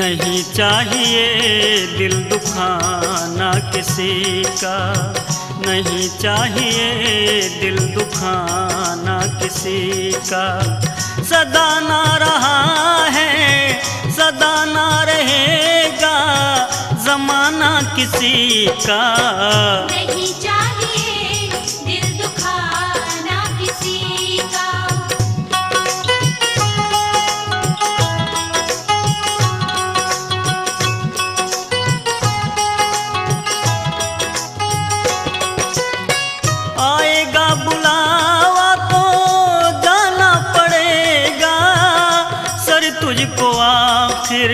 नहीं चाहिए दिल दुखाना किसी का, नहीं चाहिए दिल दुखाना किसी का। सदा ना रहा है सदा ना रहेगा ज़माना किसी का। नहीं चाहिए दिल दुखाना किसी का। आएगा बुलावा तो जाना पड़ेगा, सर तुझको आखिर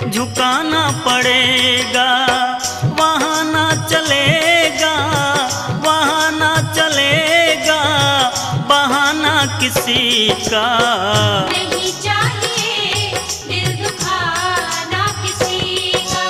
झुकाना पड़ेगा। वहाँ ना चलेगा वहाँ ना चलेगा बहाना किसी का। नहीं चाहिए दिल दुखाना किसी का।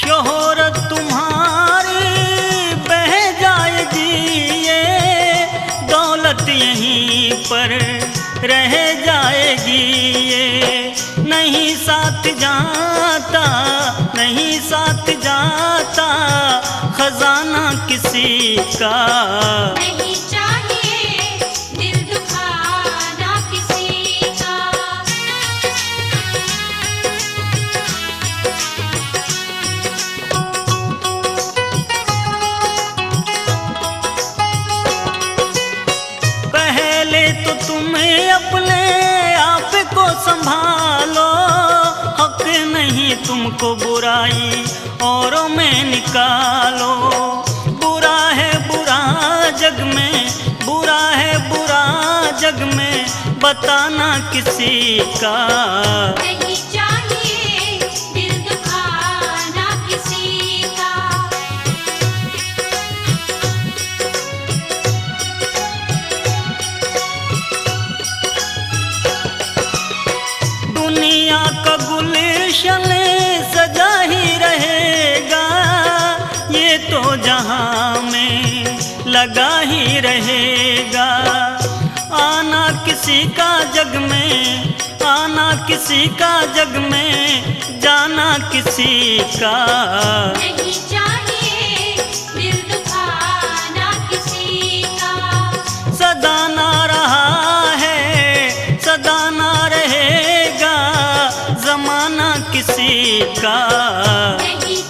शोहरत तुम्हारी बह जाएगी, ये दौलत यहीं पर रह जाएगी। ये नहीं साथ जाता नहीं साथ जाता खजाना किसी का। नहीं चाहिए दिल दुखाना किसी का। पहले तो तुम्हें अपने आप को संभालो, हक नहीं तुमको बुराई औरों में निकालो। बुरा है बुरा जग में बुरा है बुरा जग में बताना किसी का। नहीं चाहिए दिल दुखाना किसी का। दुनिया का गुलशन सजा ही रहेगा, ये तो जहां में लगा ही रहेगा। आना किसी का जग में आना किसी का जग में जाना किसी का। नहीं चाहिए दिल दुखाना किसी का। सदा ना रहा है सदा ना रहेगा ज़माना किसी का। नहीं